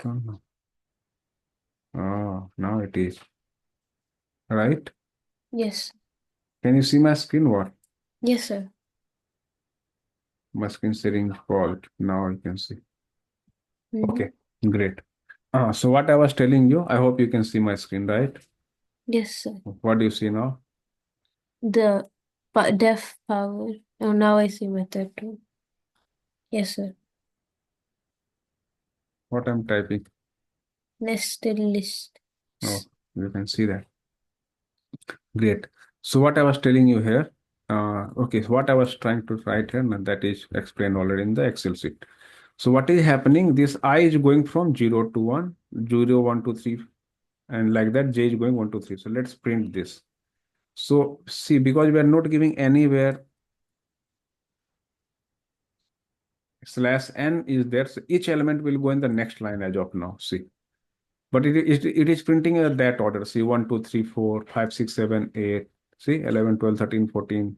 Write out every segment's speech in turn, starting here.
don't know. Oh, now it is. Right? Yes. Can you see my screen? What? Yes, sir. My screen sharing fault. Now I can see. Mm-hmm. Okay, great. So what I was telling you, I hope you can see my screen, right? Yes, sir. What do you see now? The def power. Oh, now I see method two. Yes, sir. What I'm typing? Nested list. Oh, you can see that. Great. So what I was telling you here, okay, so what I was trying to write here, and that is explained already in the Excel sheet. So what is happening? This I is going from 0 to 1, 0, 1, 2, 3, and like that, J is going 1, 2, 3. So let's print this. So see, because we are not giving anywhere /n is there, so each element will go in the next line as of now. See, but it is printing that order. See, 1, 2, 3, 4, 5, 6, 7, 8. See, 11, 12, 13, 14.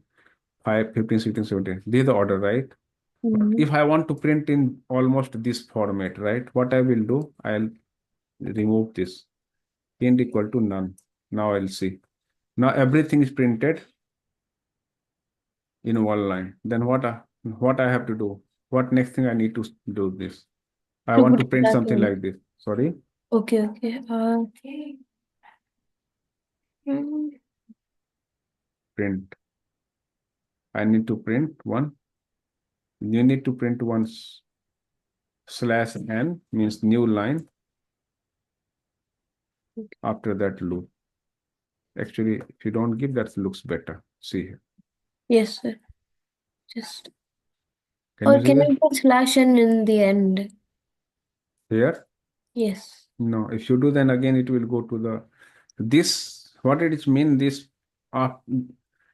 5, 15, 16, 17. This is the order, right? But Mm-hmm. if I want to print in almost this format, right? What I will do, I'll remove this. Int equal to none. Now I'll see. Now everything is printed in one line. Then what I have to do? What next thing I need to do this? I To want put to it print back something in. like this. Sorry, Okay, okay. print. I need to print one. You need to print once /n means new line after that loop. Actually, if you don't give, that looks better. See here. Yes, sir. Just. Can Or you see can that? you put slash n in the end? Here? Yes. No, if you do, then again it will go to the this. What it is mean? Uh,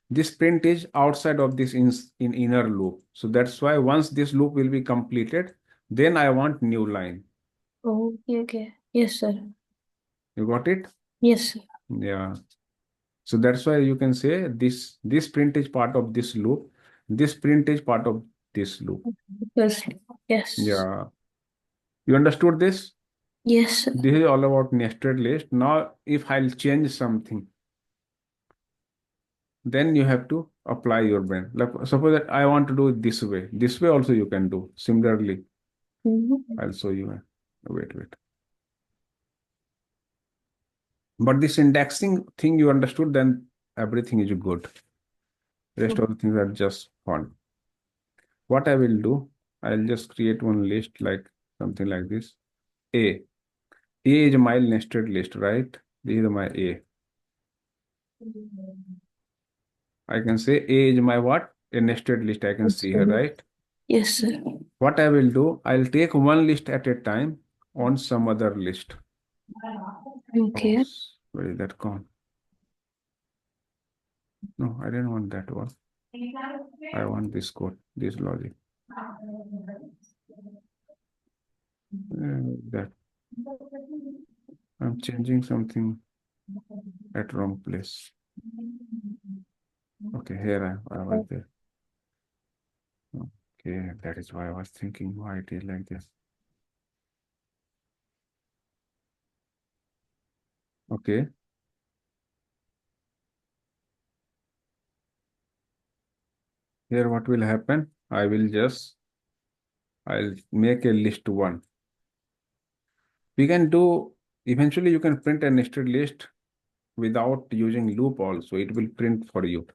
this print is outside of this in inner loop. So that's why once this loop will be completed, then I want new line. Oh, okay, okay. Yes, sir. You got it? Yes, sir. Yeah. So that's why you can say this print is part of this loop. This print is part of this loop. Yes. Yes. Yeah. You understood this? Yes, sir. This is all about nested list. Now, if I'll change something, then you have to apply your brain. Like suppose that I want to do it this way. This way also you can do. Similarly, Mm-hmm. I'll show you. Wait. But this indexing thing you understood, then everything is good. Rest of the things are just fun. What I will do, I'll just create one list like something like this. A. A is my nested list, right? This is my A. I can say A is my what? A nested list I can see here, right? Yes, sir. What I will do, I'll take one list at a time on some other list. Oh, Okay. where is that gone? No, I didn't want that one. I want this code, this logic. That I'm changing something at wrong place. Okay, here I was there. Okay, that is why I was thinking why it is like this. Okay. Here what will happen? I'll make a list one. We can do, eventually you can print a nested list without using loop also. It will print for you.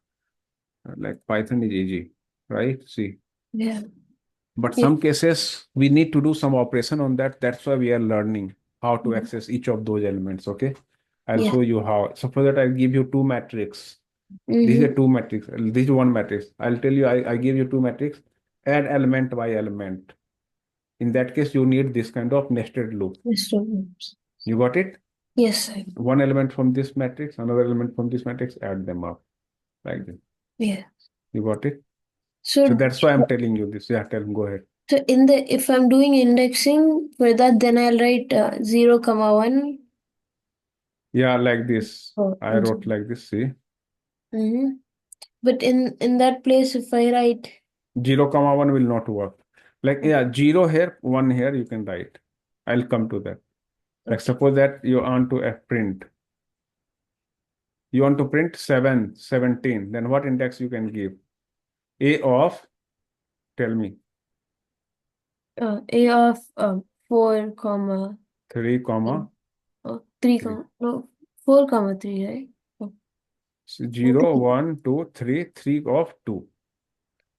Like Python is easy, right? See, Yeah. but Yeah. some cases we need to do some operation on that. That's why we are learning how to access each of those elements. Okay. I'll Yeah. show you how. So for that, I'll give you two matrix. This is a Mm-hmm. two matrix. This is one matrix. I'll tell you, I give you two matrix, add element by element. In that case, you need this kind of nested loop. Yes, sir. You got it? Yes, sir. One element from this matrix, another element from this matrix, add them up like this. Yeah. You got it? So So, that's why I'm telling you this. Yeah, go ahead. so in the if I'm doing indexing for that, then I'll write 0, comma 1. Yeah, like this. Oh, I wrote like this. See, mm-hmm. But in that place, if I write 0, 1 will not work. Like, yeah, 0 here, 1 here, you can write. I'll come to that. Like Okay. suppose that you want to print. You want to print 7, 17. Then what index you can give? A of, tell me, A of 4 comma 3 comma 3 3. comma no 4 comma 3, right? Oh, So okay. 0, 1, 2, 3, 3 of 2.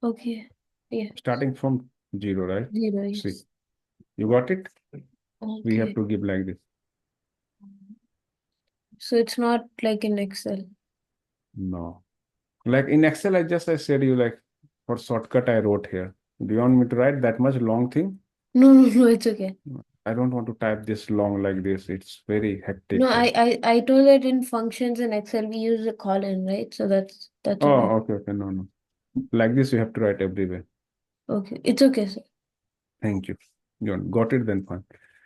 Okay. Yeah. Starting from 0, right? 0, See, yes. you got it? We have Okay. to give like this. So it's not like in Excel. No. Like in Excel, I said you like for shortcut I wrote here. Do you want me to write that much long thing? No, no, no, it's okay. I don't want to type this long like this. It's very No, hectic. I told that in functions in Excel we use a colon, right? So that's Oh, okay. okay, okay. No, no. Like this, you have to write everywhere. Okay. It's okay, sir. Thank you. You got it, then fine.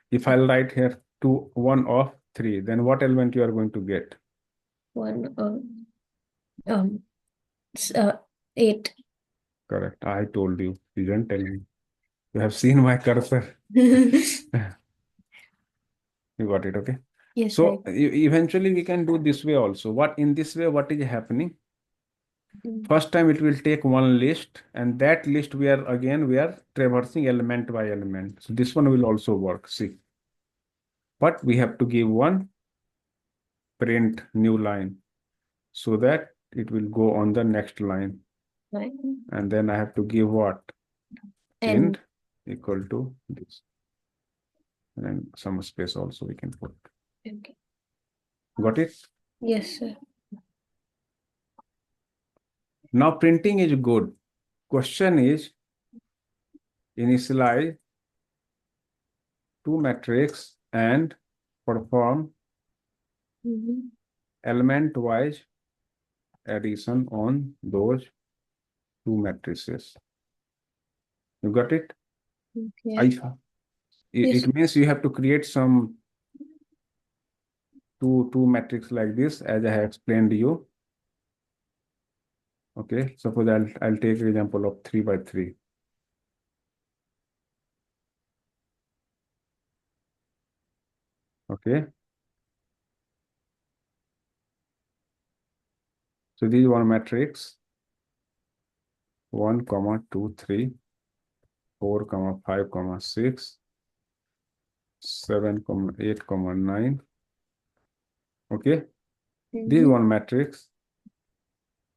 If I'll write here 2, 1 of 3, then what element you are going to get? One um s- uh 8. Correct. I told you. You didn't tell me. You have seen my cursor. You got it, okay? Yes, right. So eventually we can do this way also. What in this way, what is happening? Mm. First time it will take one list, and that list we are traversing element by element. So this one will also work. See, but we have to give one print new line so that it will go on the next line. Right. And then I have to give what? And End equal to this. And then some space also we can put. okay. Got it? Yes, sir. Now printing is good. Question is initialize two matrix and perform Mm-hmm. element-wise addition on those two matrices. You got it? I, Okay. Yes. it means you have to create some two matrix like this as I have explained to you. Okay, suppose I'll take an example of 3 by 3. Okay, so this is one matrix 1 comma 2 3 4 comma 5 comma 6 7 comma 8 comma 9. Okay, this is Mm-hmm. one matrix.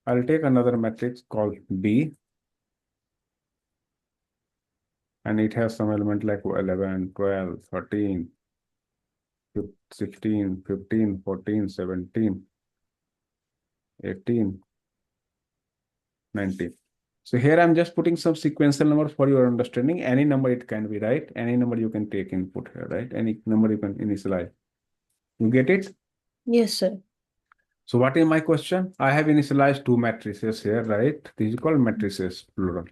I'll take another matrix called B, and it has some element like 11 12 13 16 15 14 17 18 19. So here I'm just putting some sequential numbers for your understanding. Any number it can be, right? Any number you can take input here, right? Any number you can initialize. You get it? Yes, sir. So what is my question? I have initialized two matrices here, right? This is called matrices, plural.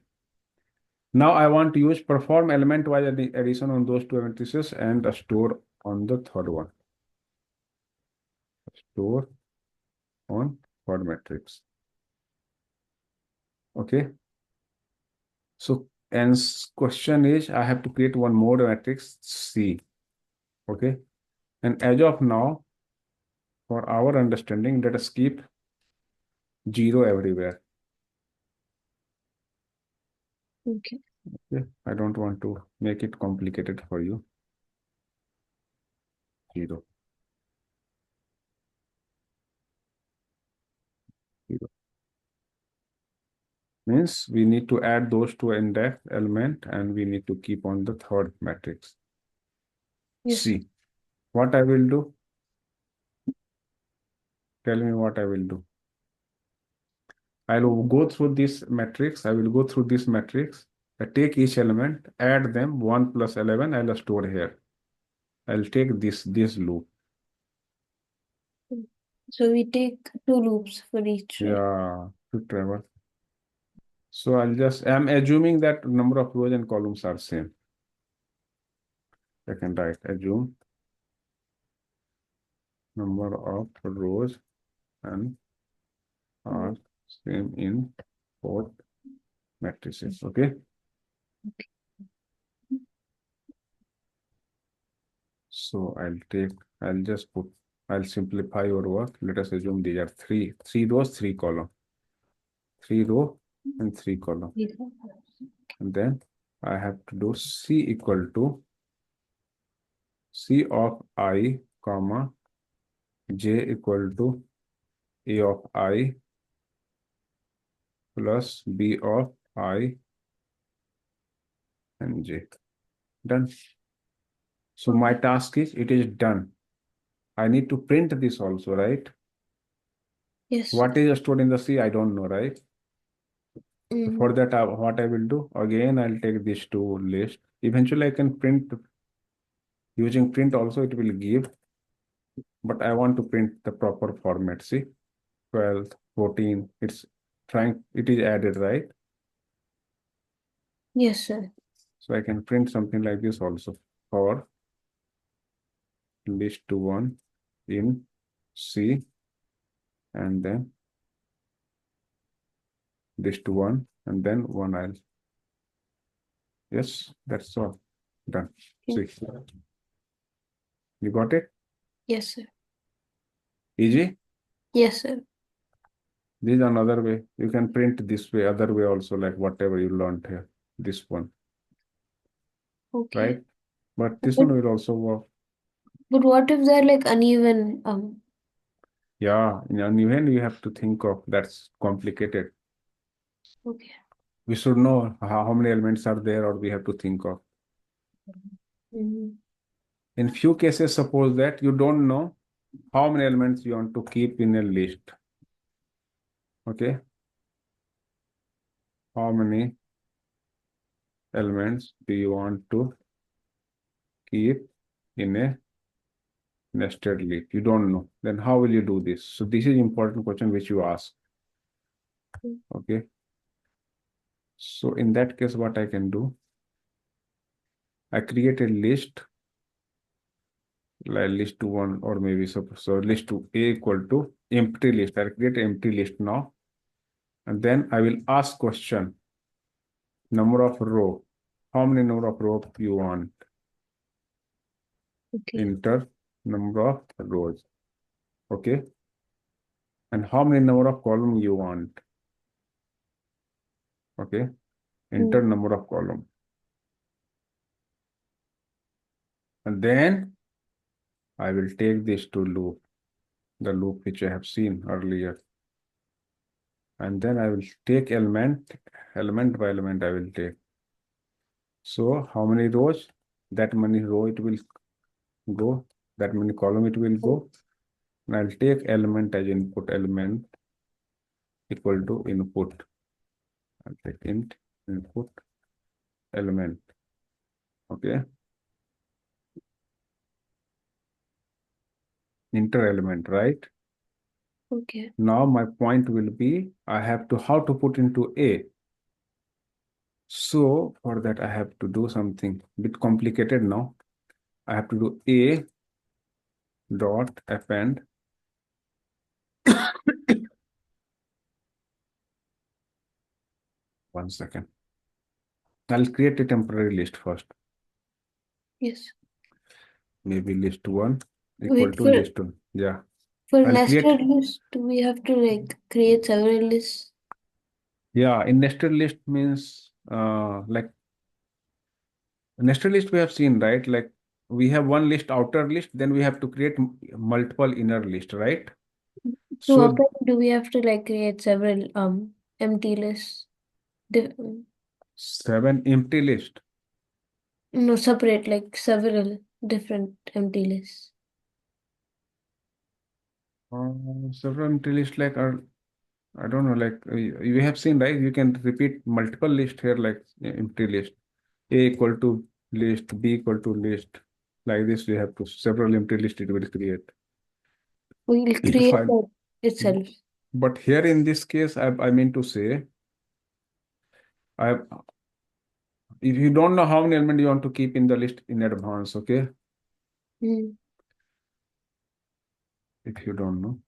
Now I want to use perform element-wise addition on those two matrices and store on the third one. Store on third matrix. Okay. So and question is I have to create one more matrix C. Okay. And as of now, for our understanding, let us keep 0 everywhere. Okay. Okay. I don't want to make it complicated for you. 0, 0. Means we need to add those two index element and we need to keep on the third matrix. Yes, sir. C. What I will do? Tell me what I will do. I will go through this matrix. I will go through this matrix. I take each element, add them 1 plus 11. I'll store here. I'll take this loop. So we take 2 loops for each, right? Yeah, to travel. So I'm assuming that number of rows and columns are same. I can write assume number of rows and are Mm. same in both matrices. Okay. So I'll just put, I'll simplify your work. Let us assume these are three rows, three column, three row and three column. And then I have to do C equal to C of I, comma, J equal to A of I plus B of I and J. Done. So my Okay. task is, it is done. I need to print this also, right? Yes, sir. What is stored in the C, I don't know, right? For Mm. that, what I will do, again, I'll take this to list. Eventually, I can print using print also, it will give, but I want to print the proper format. See, 12, 14, it's trying, it is added, right? Yes, sir. So I can print something like this also for list to one in C, and then list to one, and then one I'll, yes, that's all done. Okay. See, you got it? Yes, sir. Easy. Yes, sir. This is another way. You can print this way, other way also, like whatever you learned here. This one, Okay. right? But this But one will also work. but what if they're like uneven? Yeah, in uneven you have to think of, that's complicated. Okay. We should know how many elements are there, or we have to think of. Mm. In few cases, suppose that you don't know how many elements you want to keep in a list. Okay, how many elements do you want to keep in a nested list? You don't know. Then how will you do this? So this is important question which you ask. Okay. So in that case, what I can do, I create a list, like list to one, or maybe so list to A equal to empty list. I'll create an empty list now, and then I will ask question, number of row, how many number of row you want, Okay. enter number of rows, okay, and how many number of column you want, okay, enter Mm. number of column, and then I will take this to loop, the loop which I have seen earlier. And then I will take element by element I will take. So how many rows? That many row it will go. That many column it will go. And I'll take element as input, element equal to input. I'll take int input element. Okay. Enter element, right? Okay. Now my point will be, I have to how to put into A. So for that I have to do something bit complicated now. I have to do A dot append 1 second. I'll create a temporary list first. Yes. Maybe list one equal Wait, to list one. Yeah. for I'll create, nested list, do we have to like create several lists? yeah, in nested list means like nested list we have seen, right? Like we have one list, outer list, then we have to create multiple inner list, right? To So append, do we have to like create several empty lists? Di- seven empty list. no, separate like several different empty lists. Several empty list like are, I don't know, like you have seen, right? You can repeat multiple list here, like empty list. A equal to list, B equal to list. Like this, we have to several empty list it will create. We'll create Fine. that itself. But here in this case, I mean to say, I if you don't know how many elements you want to keep in the list in advance, okay? Mm. If you don't know.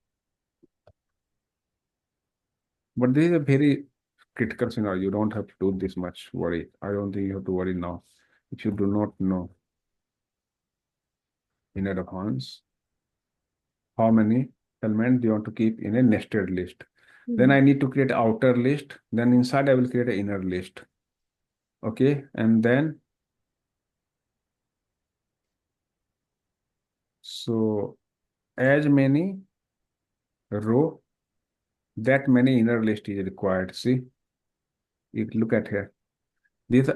But this is a very critical scenario. You don't have to do this much worry. I don't think you have to worry now if you do not know. in advance how many elements do you want to keep in a nested list. Then I need to create outer list. Then inside I will create an inner list. Okay, and then so as many row, that many inner list is required. See, you look at here. This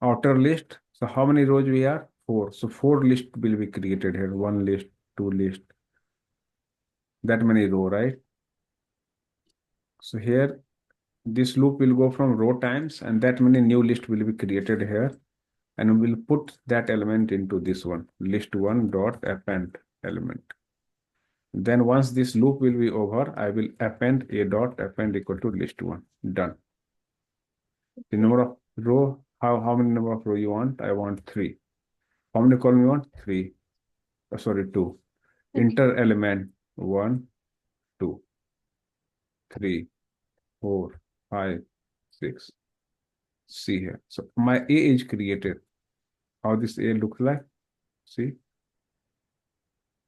outer list. So how many rows we are? Four. So four list will be created here. One list, two list. That many row, right? So here this loop will go from row times, and that many new list will be created here, and we'll put that element into this one, list one dot append element. Then once this loop will be over, I will append a dot append equal to list one. Done. The number of row, how many number of row you want? I want three. How many column you want? Three. Sorry, two. Enter element 1, 2, 3, 4, 5, 6. See here. So my A is created. How this A looks like? See.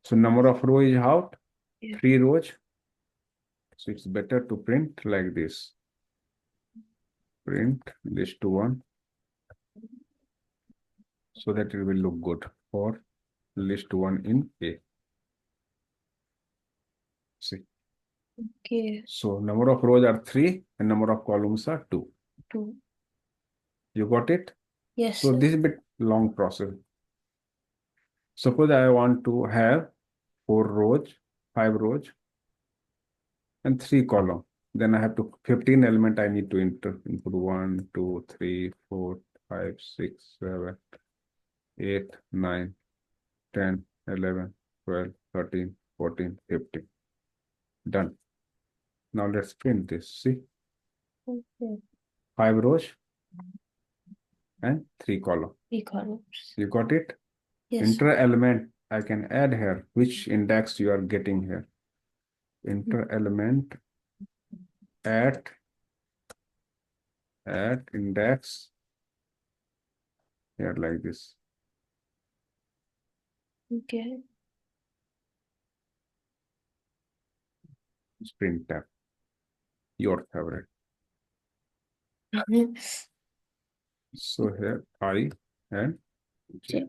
So number of row is out. Yeah. 3 rows. So it's better to print like this. Print list one, so that it will look good for list one in A. See. Okay. So number of rows are 3 and number of columns are 2. 2. You got it? Yes, So sir. this is a bit long process. Suppose I want to have 4 rows, 5 rows, and 3 column. Then I have to 15 element I need to input 1, 2, 3, 4, 5, 6, 7, 8, 9, 10, 11, 12, 13, 14, 15. Done. Now let's print this. See, Okay. 5 rows and 3 column. 3 columns. You got it? Yes. Enter element I can add here. Which index you are getting here? Enter element at index here like this. Okay. Print tab. Your favorite. So here I and J.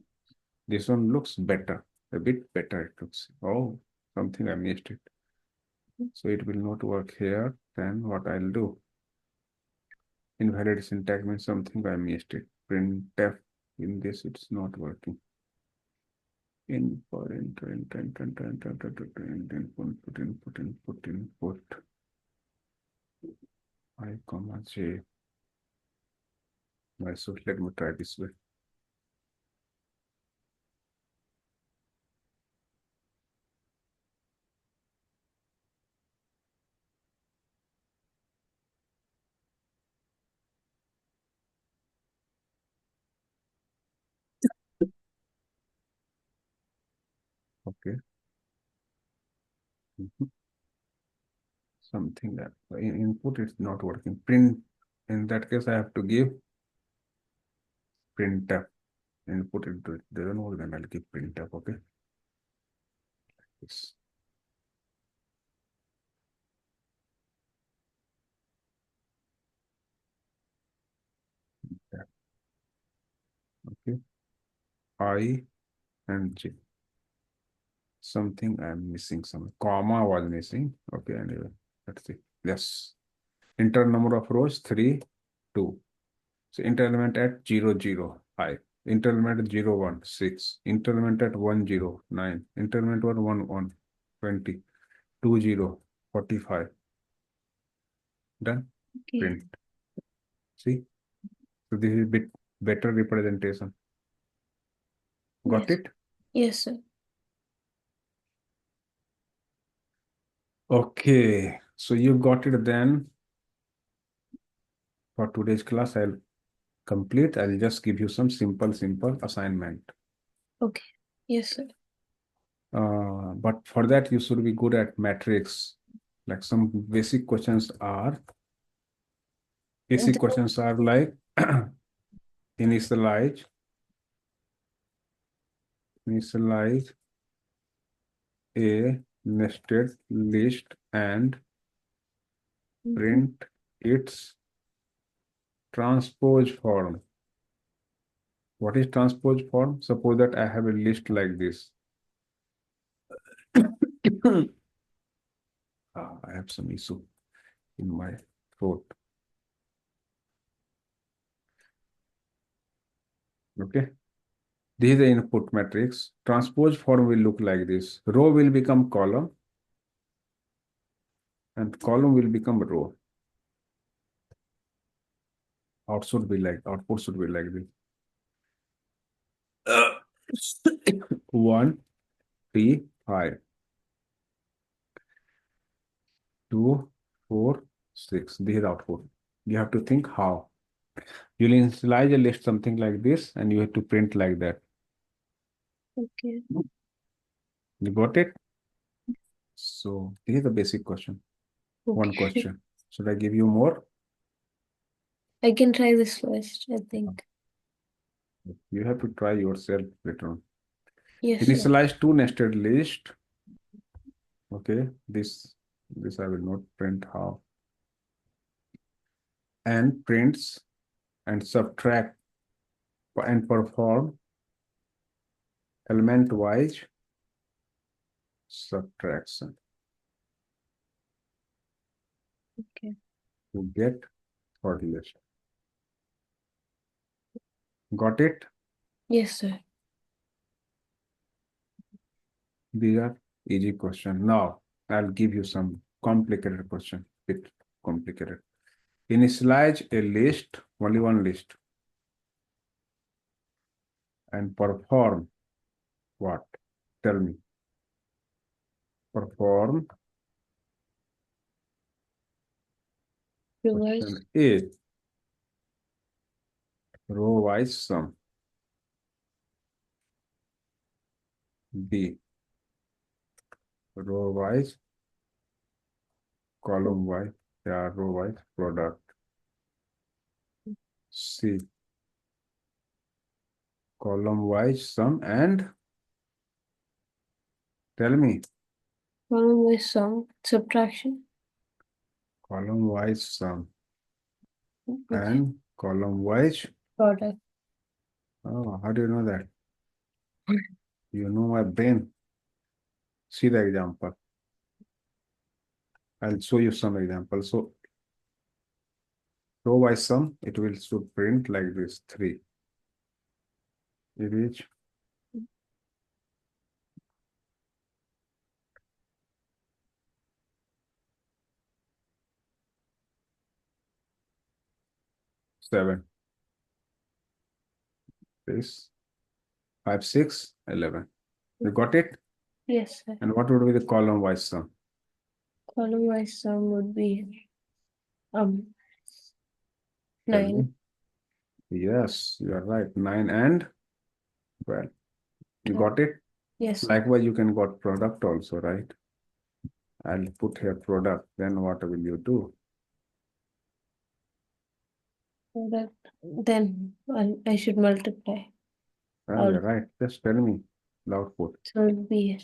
This one looks better, a bit better it looks. Oh, something I missed it. So it will not work here. Then what I'll do? Invalid syntax means something I missed it. Printf in this it's not working. Input. I comma J. So let me try this way. Okay. Something that input is not working. Print, in that case, I have to give printf. Input into it. Doesn't work, then I'll give printf. Okay. Yes. Okay. I and J. Something I'm missing. Some comma was missing. Okay. Anyway, let's see. Yes. Enter number of rows 3, 2. So enter element at 0, 0, 5. Enter element at 0, 1, 6. Enter element at 1, 0, 9. Enter element at 1, 1, 20. 2, 0, 45. Done. Okay. Print. See? So this is a bit better representation. Got Yes. it? Yes, sir. Okay. So you got it then. For today's class, I'll complete. I'll just give you some simple assignment. Okay. Yes, sir. But for that, you should be good at matrix. Like some basic questions are like initialize Initialize a nested list and Mhm. print its transpose form. What is transpose form? Suppose that I have a list like this. I have some issue in my throat. Okay. This is the input matrix. Transpose form will look like this. Row will become column and column will become row. Output should be like this. 1, 3, 5, 2, 4, 6. This is output. You have to think how. You'll initialize a list something like this and you have to print like that. Okay. You got it? So this is the basic question. One Okay. question. Should I give you more? I can try this first, I think. You have to try yourself later on. Yes, sir. Initialize two nested list. Okay, this I will not print how. And prints and subtract and perform element wise subtraction Okay. to get third list. Got it? Yes, sir. These are easy question. Now I'll give you some complicated question. Bit complicated. Initialize a list, only one list, and perform what? Tell me. Perform Reverse. question A, row wise sum. B, row wise, column wise, yeah, row wise product. C, column wise sum and tell me Column with some subtraction. column wise sum Okay. and column wise. Product. Oh, how do you know that? You know my brain. See the example. I'll show you some examples. So row wise sum, it will should print like this 3. It is 7. This 5, 6, 11. You got it? Yes, sir. And what would be the column wise sum? Column wise sum would be um Tell 9. me. Yes, you are right. 9 and 12. You 12. got it? Yes, sir. Likewise, you can got product also, right? I'll put here product. Then what will you do? Product. Then I should multiply. Ah, All. you're right. Just tell me the output. So it would be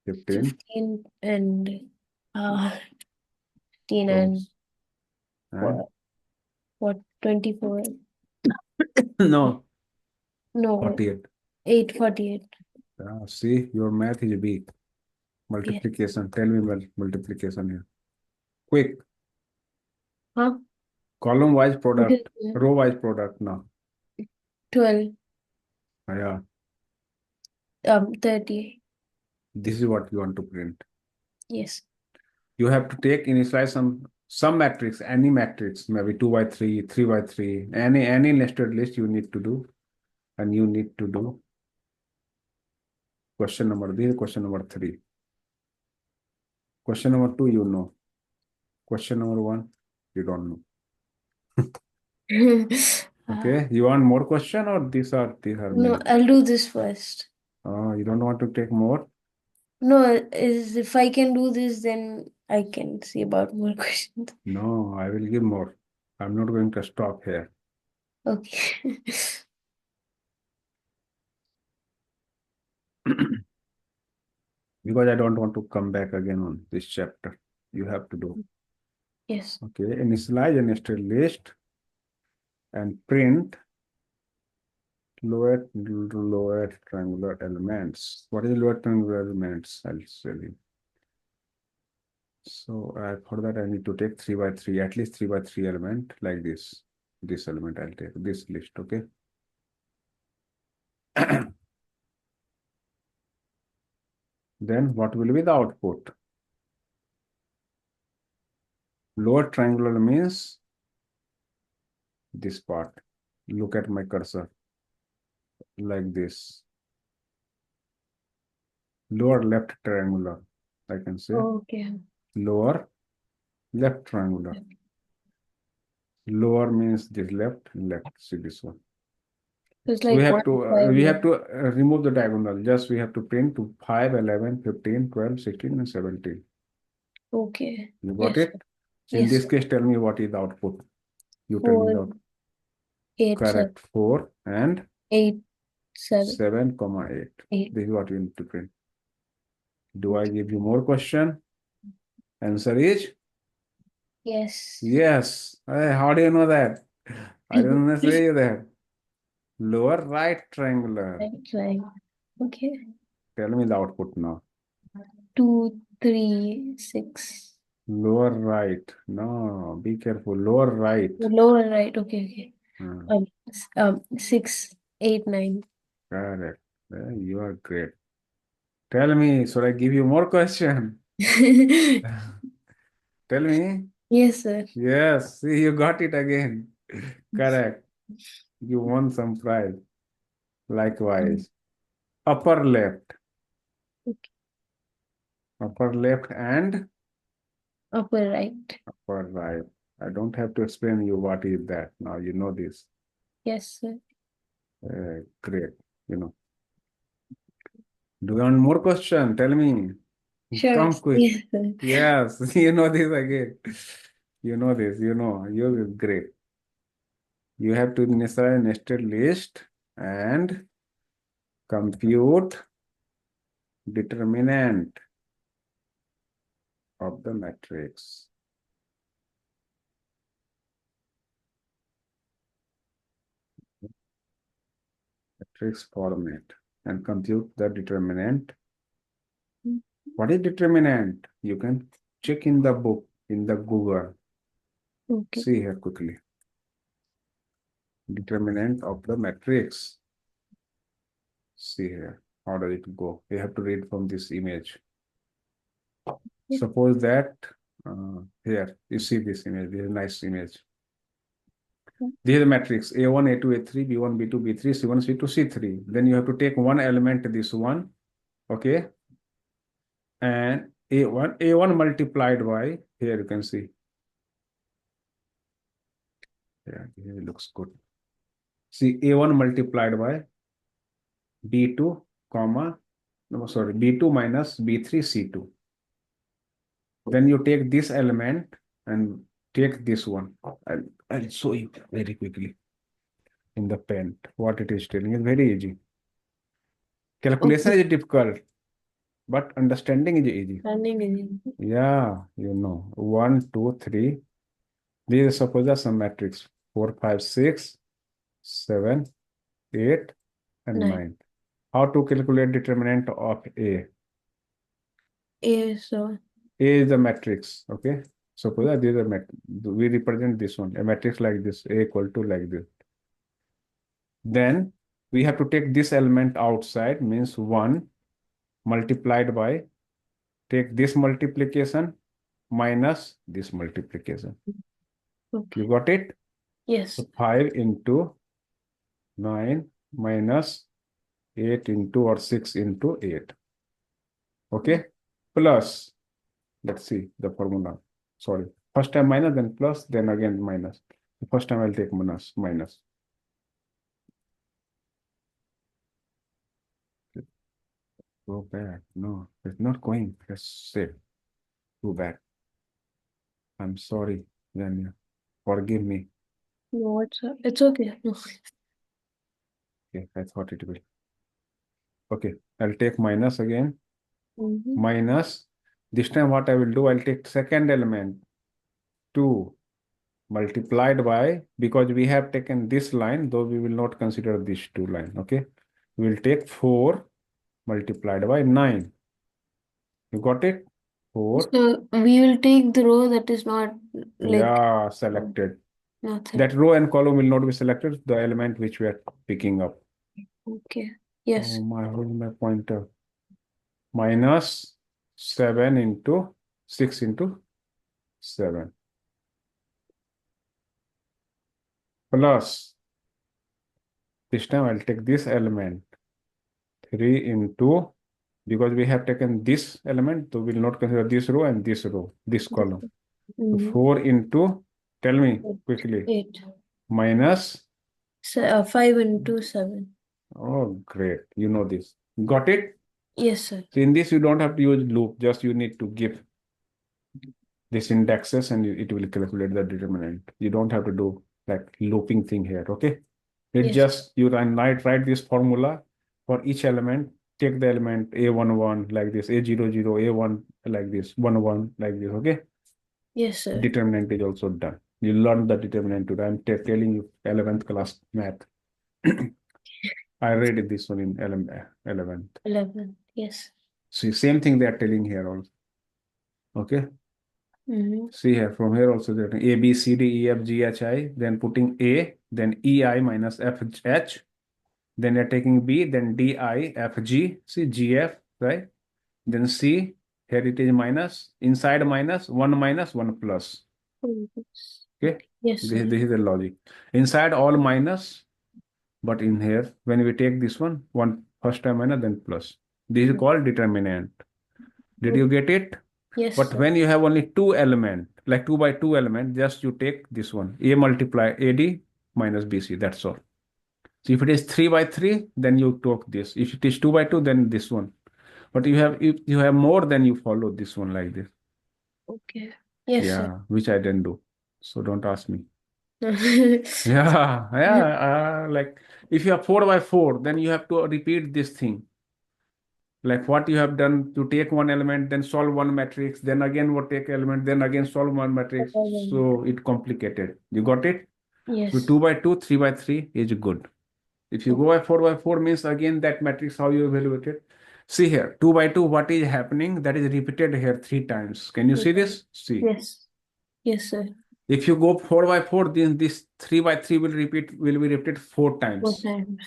15 15 and 15 and rows and what? What? 24? no, No, 48. 848. See, your math is weak. Yes. Multiplication. Tell me multiplication here. Quick. Huh? Column wise What is product. it? Row wise product now. 12. Yeah. 30. This is what you want to print. Yes. You have to take initialize some matrix, any matrix, maybe 2 by 3, 3 by 3, any nested list you need to do, and you need to do question number. This is question number 3. Question number 2, you know. Question number 1, you don't know. Uh, Okay, you want more question or these are no, many? I'll do this first. You don't want to take more? No, is if I can do this, then I can see about more questions. No, I will give more. I'm not going to stop here. Okay. because I don't want to come back again on this chapter. You have to do. Yes. Okay, initialize a nested list and print lower triangular elements. What is lower triangular elements? I'll tell you. So for that I need to take 3 by 3, at least 3 by 3 element like this. This element I'll take, this list, okay? Then what will be the output? Lower triangular means this part. Look at my cursor, like this. Lower left triangular, I can say. Okay. Lower left triangular. Lower means this left, left, see this one. It's So we like have to 1 5 we have left. to remove the diagonal. Just we have to print to 5, 11, 15, 12, 16, and 17. Okay. You got Yes. it? So in Yes. this case, tell me what is the output. You tell me the 4 output. 8 7 Correct. 4 and 8 7 7, comma 8. 8. This is what you need to print. Do I give you more question? Answer is Yes. yes. Hey, how do you know that? I don't want to say you that. Lower right triangular. That's right. Okay. Tell me the output now. 2 3 6. Lower right. No, be careful. Lower right. The lower right. Okay. Okay. Hmm, 6 8 9. correct. You are great. Tell me, should I give you more question? Tell me. Yes, sir. Yes, see, you got it again. Correct. You won some prize. Likewise. Upper left. Okay. Upper left and Upper right. upper right. I don't have to explain you what is that. Now you know this. Yes, sir. Great. You know. Do you want more question? Tell me. Sure. Come quick. Yes, sir. Yes, you know this again. You know this. You know. You're great. You have to initialize nested list and compute determinant of the matrix. Matrix format and compute the determinant. What is determinant? You can check in the book, in the Google. Okay. See here quickly. Determinant of the matrix. See here. How does it go? You have to read from this image. Suppose that here you see this image. This is a nice image. This is the matrix A1, A2, A3, B1, B2, B3, C1, C2, C3. Then you have to take one element, this one, okay, and A1 multiplied by, here you can see. Yeah, here it looks good. See, A1 multiplied by B2, comma, no, sorry, B2 minus B3, C2. Then you take this element and take this one. I'll show you very quickly in the pen what it is telling. It's very easy. Calculation Okay. is difficult, but understanding is easy. Running in. Yeah, you know, 1, 2, 3. These are suppose are some matrix 4, 5, 6, 7, 8, and 9. 9. How to calculate determinant of A? A, so A is the matrix, okay? Suppose that these are we represent this one, a matrix like this, A equal to like this. Then we have to take this element outside, means 1 multiplied by, take this multiplication minus this multiplication. okay. You got it? Yes. So 5 into 9 minus 8 into or 6 into 8. Okay? Plus, let's see the formula. Sorry. First time minus, then plus, then again minus. The first time I'll take minus. Go back. No, it's not going. Let's say, too bad. I'm sorry, Janya. Forgive me. No, it's okay. No. Okay, I thought it will. Okay, I'll take minus again. Mm-hmm. minus, this time what I will do, I'll take second element, 2 multiplied by, because we have taken this line, though we will not consider this two line, okay? We will take 4 multiplied by 9. You got it? 4, So we will take the row that is not like yeah, uh, selected. nothing. That row and column will not be selected, the element which we are picking up. Okay. Oh Yes. my, where is my pointer? Minus 7 into 6 into 7 plus, this time I'll take this element, 3 into, because we have taken this element, so we'll not consider this row and this row, this column. So Mm-hmm. 4 into, tell me quickly, 8. minus, So, 5 into 7. oh great, you know this. Got it? Yes, sir. So in this, you don't have to use loop, just you need to give this indexes and it will calculate the determinant. You don't have to do like looping thing here, okay? It Yes. just, you write this formula for each element, take the element A11 like this, A00, A1 like this, 11 like this, okay? Yes, sir. Determinant is also done. You learn the determinant today. I'm telling you, 11th class math. I read this one in 11th. 11. Yes. See, same thing they are telling here also, okay? Mm-hmm. See here, from here also they're A, B, C, D, E, F, G, H, I, then putting A, then E, I minus F, H, then you're taking B, then D, I, F, G, see G, F, right? Then C, here it is minus, inside minus, 1 plus. Okay, Yes, sir. this is the logic. Inside all minus, but in here, when we take this one first time minus, then plus. This is called determinant. Did you get it? Yes, But sir. when you have only two element, like 2 by 2 element, just you take this one, A multiply AD minus BC, that's all. So if it is 3 by 3, then you took this. If it is 2 by 2, then this one. But if you have more, then you follow this one like this. Okay. Yes, sir. Yeah, which I didn't do. So don't ask me. Yeah, yeah. Like if you have 4 by 4, then you have to repeat this thing. Like what you have done to take one element, then solve one matrix, then again what take element, then again solve one matrix. So it complicated. You got it? So Yes. 2 by 2, 3 by 3 is good. If you go by 4 means again that matrix how you evaluate it. See here, 2 by 2, what is happening? That is repeated here 3 times. Can you see this? See. Yes. Yes, sir. If you go 4 by 4, then this 3 by 3 will be repeated 4 4 times. times.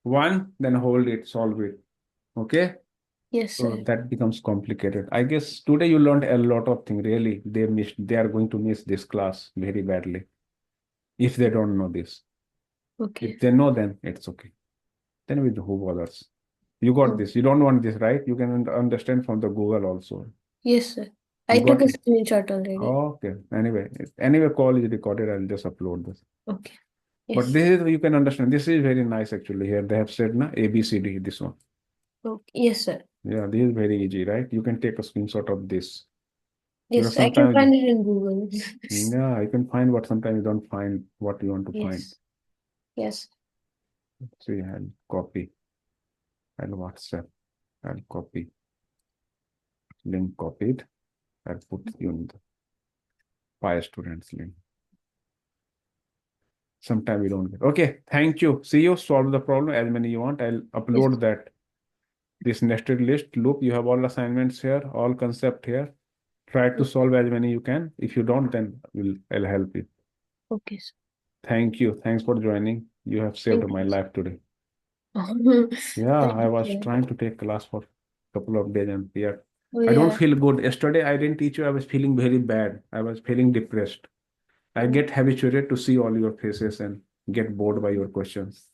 One, then hold it, solve it. Okay? Yes, So sir. that becomes complicated. I guess today you learned a lot of things. Really, they are going to miss this class very badly if they don't know this. Okay. If they know, then it's okay. Then with who bothers? You got Oh, this. You don't want this, right? You can understand from the Google also. yes, sir. I You took got a it. screenshot already. Okay. Anyway, call is recorded. I'll just upload this. Okay. But Yes. this is, you can understand. This is very nice actually. Here they have said na A B C D. This one. Okay. Yes, sir. Yeah, this is very easy, right? You can take a screenshot of this because Yes, I can sometimes, find it in Google. yeah, you can find what sometimes you don't find what you want to find. Yes. Yes. See, I'll copy. I'll WhatsApp. I'll copy. Link copied. I'll put you in the Pi students link. Sometime we don't get. Okay, thank you. See you. Solve the problem as many you want. I'll Yes. upload that this nested list loop. You have all assignments here, all concept here. Try to solve as many you can. If you don't, then I'll help you. Okay, sir. Thank you. Thanks for joining. You have saved Thank my you. life today. Yeah, Thank I was you. trying to take class for a couple of days and yeah, Oh, I don't yeah. feel good. Yesterday I didn't teach you. I was feeling very bad. I was feeling depressed. I Oh. get habituated to see all your faces and get bored by your questions.